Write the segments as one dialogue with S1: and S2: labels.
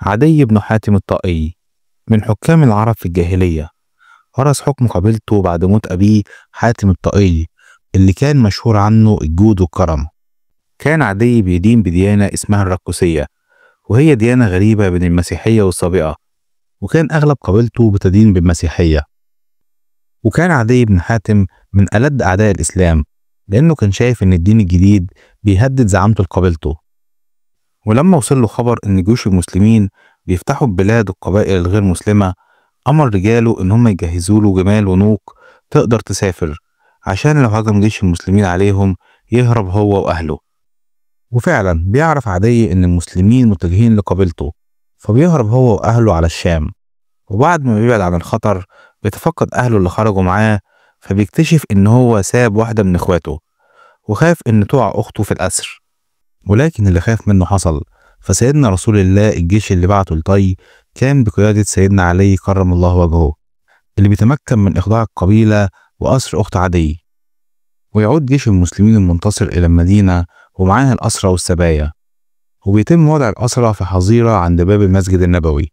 S1: عدي بن حاتم الطائي من حكام العرب في الجاهلية. ورث حكم قبيلته بعد موت أبيه حاتم الطائي اللي كان مشهور عنه الجود والكرم. كان عدي بيدين بديانة اسمها الرقسية، وهي ديانة غريبة بين المسيحية والسابقة، وكان أغلب قبيلته بتدين بالمسيحية. وكان عدي بن حاتم من ألد أعداء الإسلام، لأنه كان شايف إن الدين الجديد بيهدد زعامته لقبيلته. ولما وصل له خبر إن جيوش المسلمين بيفتحوا بلاد القبائل الغير مسلمة، أمر رجاله إن هم يجهزوا له جمال ونوق تقدر تسافر، عشان لو هجم جيش المسلمين عليهم يهرب هو وأهله. وفعلا بيعرف عدي إن المسلمين متجهين لقبيلته، فبيهرب هو وأهله على الشام. وبعد ما بيبعد عن الخطر بيتفقد أهله اللي خرجوا معاه، فبيكتشف إن هو ساب واحدة من إخواته، وخاف إن تقع أخته في الأسر. ولكن اللي خاف منه حصل، فسيدنا رسول الله الجيش اللي بعته لطي كان بقيادة سيدنا علي كرم الله وجهه، اللي بيتمكن من إخضاع القبيلة وأسر أخت عدي. ويعود جيش المسلمين المنتصر إلى المدينة ومعاه الأسرى والسبايا، وبيتم وضع الأسرى في حظيرة عند باب المسجد النبوي.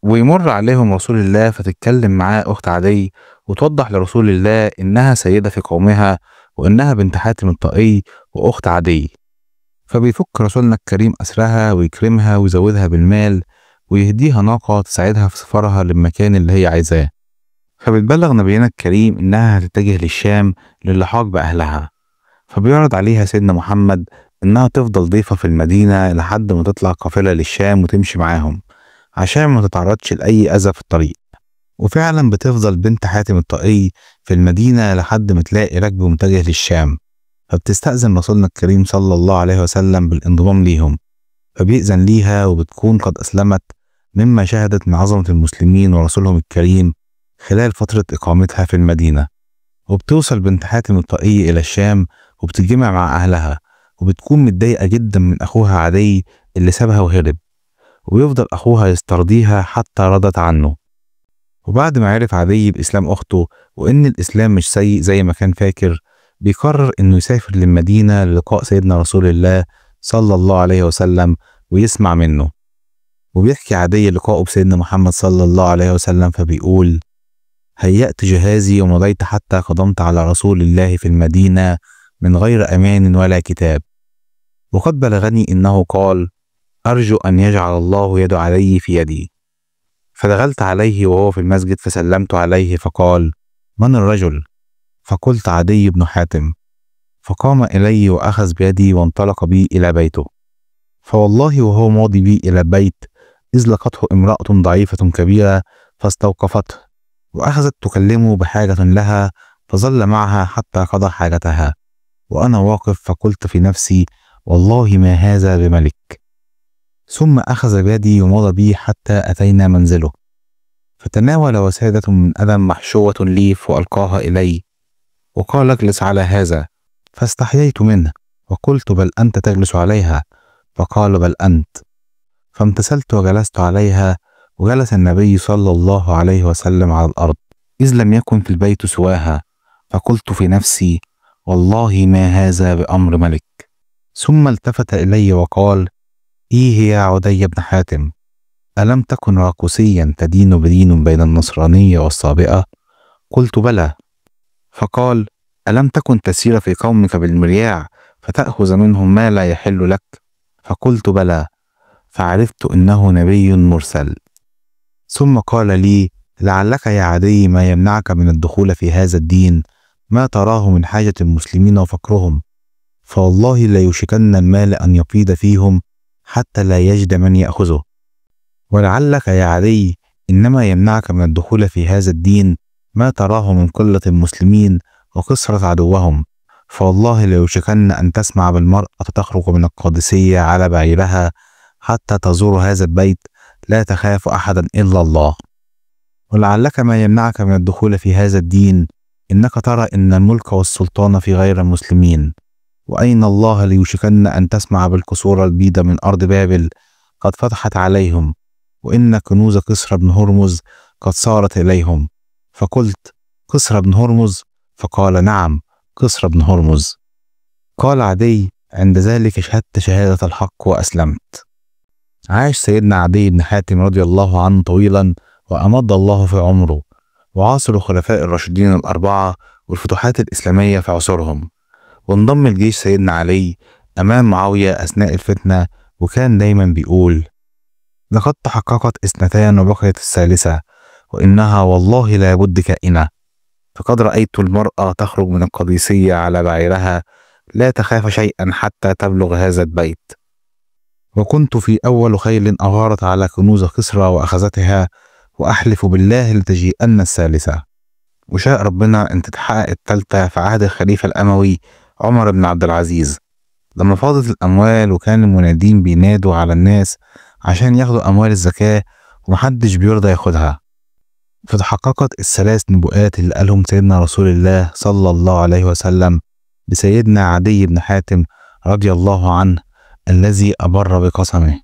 S1: ويمر عليهم رسول الله فتتكلم معاه أخت عدي، وتوضح لرسول الله إنها سيدة في قومها، وإنها بنت حاتم الطائي وأخت عدي. فبيفك رسولنا الكريم أسرها ويكرمها ويزودها بالمال، ويهديها ناقة تساعدها في سفرها للمكان اللي هي عايزاه. فبتبلغ نبينا الكريم إنها هتتجه للشام للحاق بأهلها، فبيعرض عليها سيدنا محمد إنها تفضل ضيفة في المدينة لحد ما تطلع قافلة للشام وتمشي معاهم، عشان ما تتعرضش لأي أذى في الطريق. وفعلا بتفضل بنت حاتم الطائي في المدينة لحد ما تلاقي ركب متجه للشام، فبتستأذن رسولنا الكريم صلى الله عليه وسلم بالانضمام ليهم، فبيأذن ليها وبتكون قد أسلمت، مما شهدت من عظمة المسلمين ورسولهم الكريم خلال فترة إقامتها في المدينة. وبتوصل بنت حاتم الطائي إلى الشام وبتتجمع مع أهلها، وبتكون متضايقة جدا من أخوها عدي اللي سابها وهرب، ويفضل أخوها يسترضيها حتى رضت عنه. وبعد ما عرف عدي بإسلام أخته وإن الإسلام مش سيء زي ما كان فاكر، بيقرر إنه يسافر للمدينة للقاء سيدنا رسول الله صلى الله عليه وسلم ويسمع منه. وبيحكي عدي لقاءه بسيدنا محمد صلى الله عليه وسلم، فبيقول: هيأت جهازي ومضيت حتى قدمت على رسول الله في المدينة من غير أمان ولا كتاب، وقد بلغني إنه قال: أرجو أن يجعل الله يد علي في يدي. فدخلت عليه وهو في المسجد فسلمت عليه، فقال: من الرجل؟ فقلت: عدي بن حاتم. فقام إلي وأخذ بيدي وانطلق بي إلى بيته. فوالله وهو ماضي بي إلى البيت إذ لقته امرأة ضعيفة كبيرة فاستوقفته، وأخذت تكلمه بحاجة لها، فظل معها حتى قضى حاجتها، وأنا واقف فقلت في نفسي: والله ما هذا بملك. ثم أخذ بيدي ومضى بي حتى أتينا منزله، فتناول وسادة من أدم محشوة ليف وألقاها إلي، وقال: اجلس على هذا. فاستحييت منه وقلت: بل أنت تجلس عليها. فقال: بل أنت. فامتثلت وجلست عليها، وجلس النبي صلى الله عليه وسلم على الأرض، إذ لم يكن في البيت سواها. فقلت في نفسي: والله ما هذا بأمر ملك. ثم التفت إلي وقال: إيه يا عدي بن حاتم، ألم تكن راقسيا تدين بدين بين النصرانية والسابقة؟ قلت: بلى. فقال: ألم تكن تسير في قومك بالمرياع فتأخذ منهم ما لا يحل لك؟ فقلت: بلى. فعرفت إنه نبي مرسل. ثم قال لي: لعلك يا عدي ما يمنعك من الدخول في هذا الدين ما تراه من حاجة المسلمين وفقرهم، فوالله لا يوشكن المال أن يفيض فيهم حتى لا يجد من يأخذه. ولعلك يا عدي إنما يمنعك من الدخول في هذا الدين ما تراه من قلة المسلمين وكثرة عدوهم، فوالله لا يوشكن أن تسمع بالمرأة تخرج من القادسية على بعيرها حتى تزور هذا البيت لا تخاف أحدا إلا الله. ولعلك ما يمنعك من الدخول في هذا الدين إنك ترى إن الملك والسلطان في غير المسلمين، وأين الله ليوشكن أن تسمع بالقصور البيض من أرض بابل قد فتحت عليهم، وإن كنوز كسرى بن هرمز قد صارت إليهم. فقلت: كسرى بن هرمز؟ فقال: نعم، كسرى بن هرمز. قال عدي: عند ذلك شهدت شهادة الحق وأسلمت. عاش سيدنا عدي بن حاتم رضي الله عنه طويلا وأمد الله في عمره، وعاصر الخلفاء الراشدين الأربعة والفتوحات الإسلامية في عصورهم، وانضم لجيش سيدنا علي أمام معاوية أثناء الفتنة، وكان دايما بيقول: لقد تحققت اثنتان وبقيت الثالثة، وإنها والله لا بد كائنة، فقد رأيت المرأة تخرج من القادسية على بعيرها لا تخاف شيئا حتى تبلغ هذا البيت، وكنت في أول خيل أغارت على كنوز كسرى وأخذتها، وأحلف بالله لتجيئن الثالثة. وشاء ربنا أن تتحقق الثالثة في عهد الخليفة الأموي عمر بن عبد العزيز، لما فاضت الأموال وكان المنادين بينادوا على الناس عشان ياخدوا أموال الزكاة ومحدش بيرضى ياخدها. فتحققت الثلاث نبوءات اللي قالهم سيدنا رسول الله صلى الله عليه وسلم لسيدنا عدي بن حاتم رضي الله عنه الذي أبر بقسمه.